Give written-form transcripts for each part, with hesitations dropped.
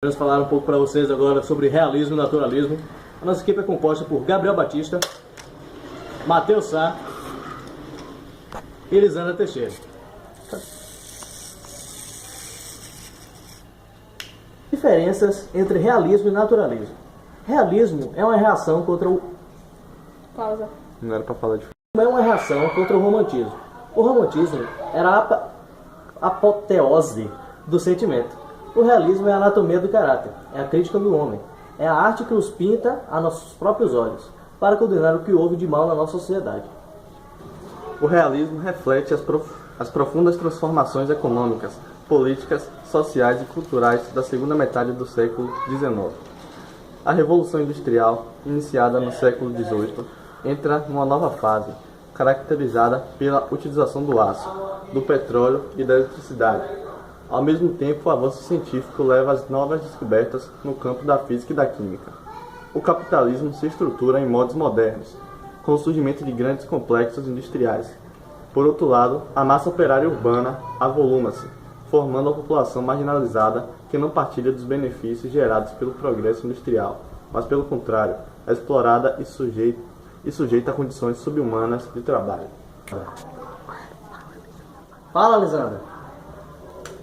Vamos falar um pouco para vocês agora sobre realismo e naturalismo. A nossa equipe é composta por Gabriel Batista, Matheus Sá e Elisandra Teixeira. Diferenças entre realismo e naturalismo. Realismo é uma reação contra o... Pausa. Não era pra falar de... É uma reação contra o romantismo. O romantismo era a apoteose do sentimento. O realismo é a anatomia do caráter, é a crítica do homem. É a arte que nos pinta a nossos próprios olhos, para condenar o que houve de mal na nossa sociedade. O realismo reflete as profundas transformações econômicas, políticas, sociais e culturais da segunda metade do século XIX. A Revolução Industrial, iniciada no século XVIII, entra numa nova fase, caracterizada pela utilização do aço, do petróleo e da eletricidade. Ao mesmo tempo, o avanço científico leva às novas descobertas no campo da física e da química. O capitalismo se estrutura em modos modernos, com o surgimento de grandes complexos industriais. Por outro lado, a massa operária urbana avoluma-se, formando a população marginalizada que não partilha dos benefícios gerados pelo progresso industrial, mas, pelo contrário, é explorada e sujeita a condições subhumanas de trabalho. Fala, Lisandra.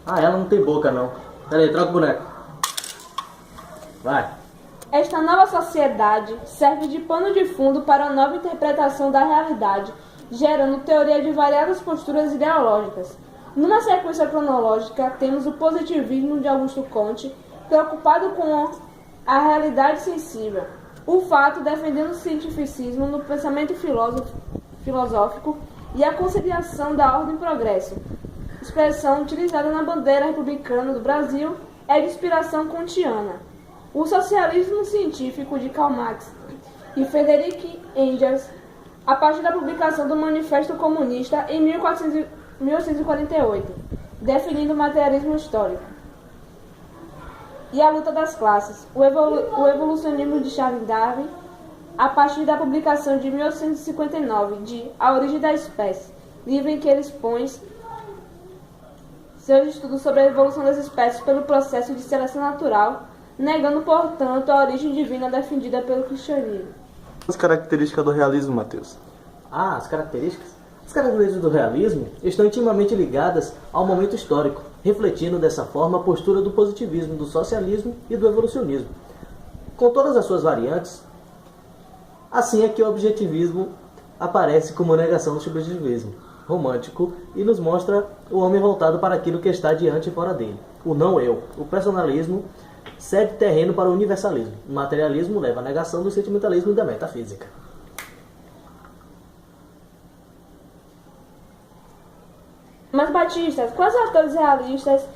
Ela não tem boca, não. Peraí, troca o boneco. Vai. Esta nova sociedade serve de pano de fundo para uma nova interpretação da realidade, gerando teoria de variadas posturas ideológicas. Numa sequência cronológica, temos o positivismo de Augusto Comte, preocupado com a realidade sensível. O fato defendendo o cientificismo no pensamento filosófico e a conciliação da ordem e progresso. Expressão utilizada na bandeira republicana do Brasil é de inspiração kantiana. O socialismo científico de Karl Marx e Friedrich Engels, a partir da publicação do Manifesto Comunista em 1848, definindo o materialismo histórico. E a luta das classes, o evolucionismo de Charles Darwin, a partir da publicação de 1859 de A Origem da Espécie, livro em que ele expõe seus estudos sobre a evolução das espécies pelo processo de seleção natural, negando, portanto, a origem divina defendida pelo cristianismo. As características do realismo, Matheus. As características? As características do realismo estão intimamente ligadas ao momento histórico, refletindo dessa forma a postura do positivismo, do socialismo e do evolucionismo. Com todas as suas variantes, assim é que o objetivismo aparece como negação do subjetivismo romântico e nos mostra o homem voltado para aquilo que está diante e fora dele, o não-eu. O personalismo cede terreno para o universalismo. O materialismo leva à negação do sentimentalismo e da metafísica. Mas, Batista, quais autores realistas,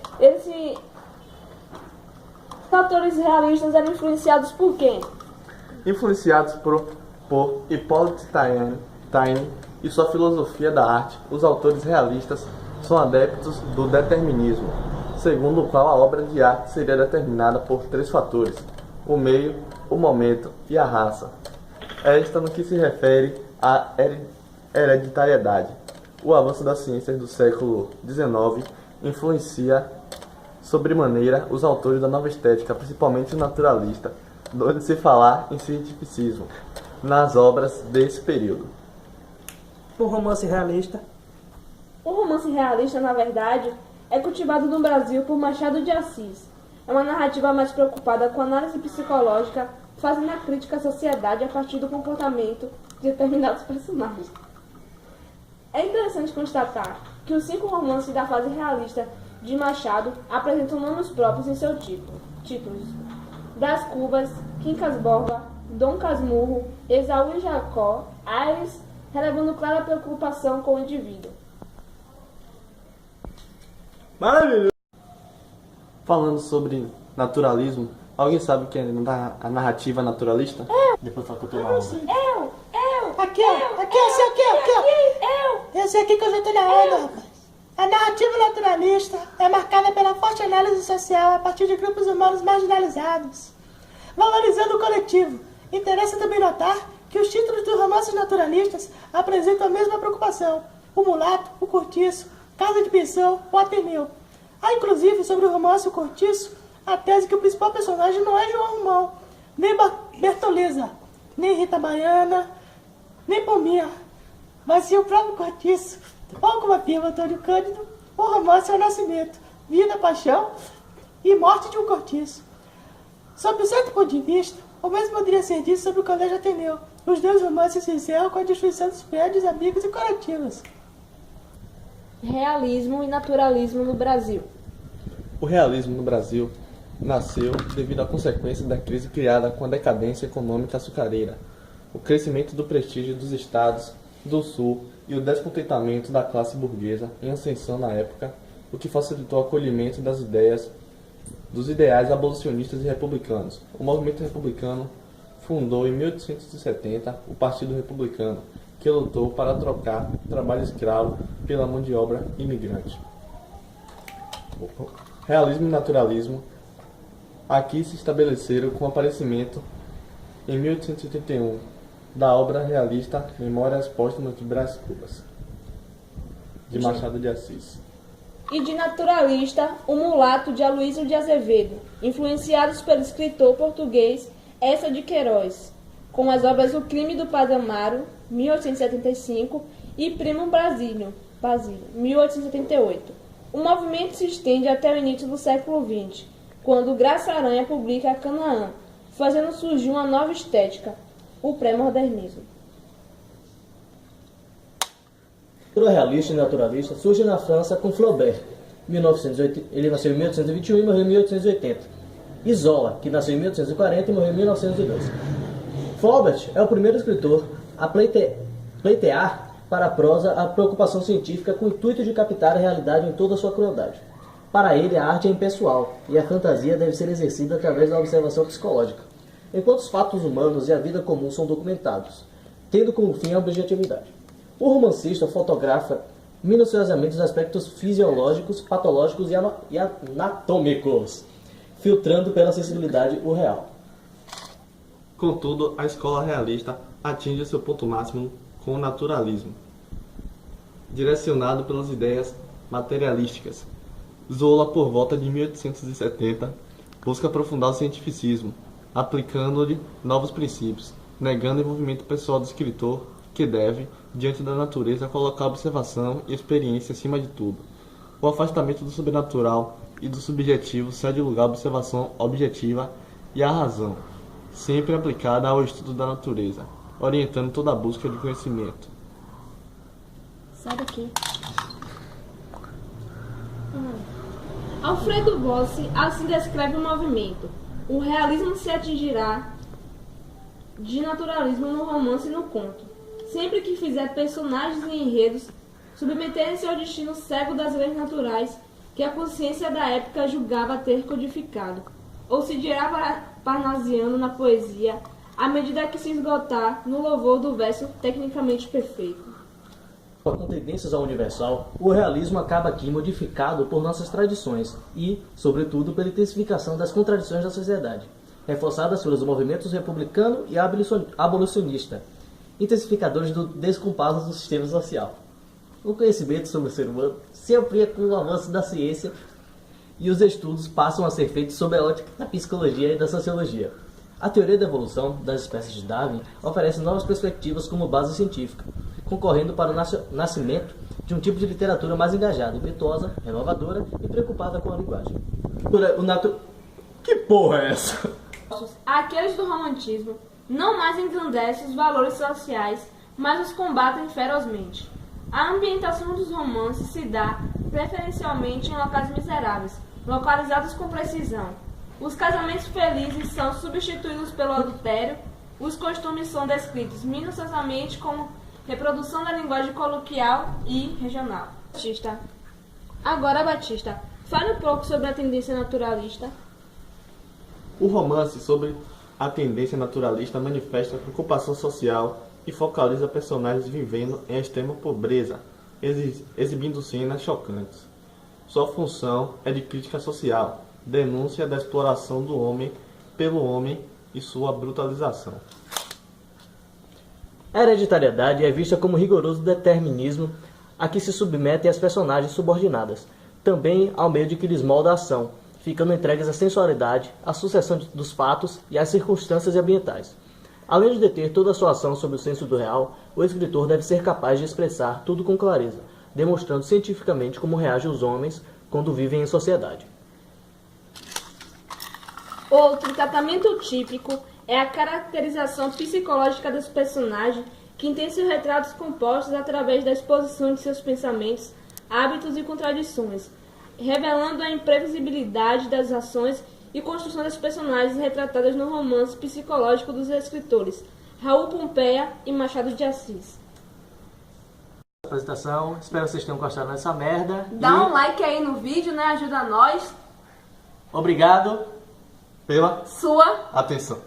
os autores realistas eram influenciados por quem? Influenciados por Hippolyte Taine e sua filosofia da arte, os autores realistas são adeptos do determinismo, segundo o qual a obra de arte seria determinada por 3 fatores: o meio, o momento e a raça. Esta no que se refere à hereditariedade. O avanço das ciências do século XIX influencia sobremaneira os autores da nova estética, principalmente o naturalista, onde se falar em cientificismo, nas obras desse período. O romance realista. O romance realista, na verdade, é cultivado no Brasil por Machado de Assis. É uma narrativa mais preocupada com a análise psicológica, fazendo a crítica à sociedade a partir do comportamento de determinados personagens. É interessante constatar que os 5 romances da fase realista de Machado apresentam nomes próprios em seus títulos: Brás Cubas, Quincas Borba, Dom Casmurro, Esaú e Jacó, Aires, relevando clara preocupação com o indivíduo. Maravilha! Falando sobre naturalismo, alguém sabe o que é a narrativa naturalista? Depois fala que eu tô na aula. Aqui, esse aqui. Esse aqui que eu já tô na onda, rapaz. A narrativa naturalista é marcada pela forte análise social a partir de grupos humanos marginalizados, valorizando o coletivo. Interessa também notar que os títulos dos romances naturalistas apresentam a mesma preocupação: o mulato, o cortiço, casa de pensão, o Ateneu. Há inclusive sobre o romance O Cortiço a tese que o principal personagem não é João Romão, nem Bertoleza, nem Rita Baiana, nem Palmira, mas sim o próprio Cortiço. Ou como afirma Antônio Cândido, o romance é o nascimento, vida, paixão e morte de um cortiço. Sob um certo ponto de vista, o mesmo poderia ser dito sobre o Colégio Ateneu. Os dois romances se encerram com a destruição dos prédios, amigos e coletivos. Realismo e naturalismo no Brasil. O realismo no Brasil nasceu devido à consequência da crise criada com a decadência econômica açucareira, o crescimento do prestígio dos estados do Sul e o descontentamento da classe burguesa em ascensão na época, o que facilitou o acolhimento dos ideais abolicionistas e republicanos. O movimento republicano fundou em 1870 o Partido Republicano, que lutou para trocar o trabalho escravo pela mão de obra imigrante. Realismo e naturalismo aqui se estabeleceram com o aparecimento, em 1881, da obra realista Memórias Póstumas de Brás Cubas, de Machado de Assis. E de naturalista, O Mulato, de Aloysio de Azevedo, influenciados pelo escritor português Eça de Queiroz, com as obras O Crime do Padre Amaro, 1875, e Primo Basílio, 1878. O movimento se estende até o início do século XX, quando Graça Aranha publica Canaã, fazendo surgir uma nova estética, o pré-modernismo. O realista e naturalista surge na França com Flaubert, ele nasceu em 1821 e morreu em 1880. E Zola, que nasceu em 1840 e morreu em 1902. Flaubert é o primeiro escritor a pleitear para a prosa a preocupação científica com o intuito de captar a realidade em toda a sua crueldade. Para ele, a arte é impessoal e a fantasia deve ser exercida através da observação psicológica, enquanto os fatos humanos e a vida comum são documentados, tendo como fim a objetividade. O romancista fotografa minuciosamente os aspectos fisiológicos, patológicos e anatômicos, filtrando pela sensibilidade o real. Contudo, a escola realista atinge seu ponto máximo com o naturalismo, direcionado pelas ideias materialísticas. Zola, por volta de 1870, busca aprofundar o cientificismo, aplicando-lhe novos princípios, negando o envolvimento pessoal do escritor, que deve, diante da natureza, colocar a observação e experiência acima de tudo. O afastamento do sobrenatural e do subjetivo cede lugar à observação objetiva e à razão, sempre aplicada ao estudo da natureza, orientando toda a busca de conhecimento. Sai daqui. Alfredo Bossi assim descreve o movimento. O realismo se atingirá de naturalismo no romance e no conto, sempre que fizer personagens e enredos submeterem-se ao destino cego das leis naturais que a consciência da época julgava ter codificado, ou se dirá parnasiano na poesia, à medida que se esgotar no louvor do verso tecnicamente perfeito. Com tendências ao universal, o realismo acaba aqui modificado por nossas tradições e, sobretudo, pela intensificação das contradições da sociedade, reforçadas pelos movimentos republicano e abolicionista, intensificadores do descompasso do sistema social. O conhecimento sobre o ser humano se amplia com o avanço da ciência e os estudos passam a ser feitos sob a ótica da psicologia e da sociologia. A teoria da evolução das espécies de Darwin oferece novas perspectivas como base científica, concorrendo para o nascimento de um tipo de literatura mais engajada, impetuosa, renovadora e preocupada com a linguagem. Que porra é essa? Aqueles do romantismo não mais engrandecem os valores sociais, mas os combatem ferozmente. A ambientação dos romances se dá preferencialmente em locais miseráveis, localizados com precisão. Os casamentos felizes são substituídos pelo adultério, os costumes são descritos minuciosamente como reprodução da linguagem coloquial e regional. Batista, fale um pouco sobre a tendência naturalista. O romance sobre a tendência naturalista manifesta preocupação social e focaliza personagens vivendo em extrema pobreza, exibindo cenas chocantes. Sua função é de crítica social, denúncia da exploração do homem pelo homem e sua brutalização. A hereditariedade é vista como rigoroso determinismo a que se submetem as personagens subordinadas, também ao meio de que lhes molda a ação, ficando entregues à sensualidade, à sucessão dos fatos e às circunstâncias ambientais. Além de deter toda a sua ação sob o senso do real, o escritor deve ser capaz de expressar tudo com clareza, demonstrando cientificamente como reagem os homens quando vivem em sociedade. Outro tratamento típico é a caracterização psicológica dos personagens, que tem seus retratos compostos através da exposição de seus pensamentos, hábitos e contradições, revelando a imprevisibilidade das ações e construção das personagens retratadas no romance psicológico dos escritores Raul Pompeia e Machado de Assis. Apresentação, espero que vocês tenham gostado dessa merda. Dá um like aí no vídeo, né? Ajuda nós. Obrigado Pela Sua atenção.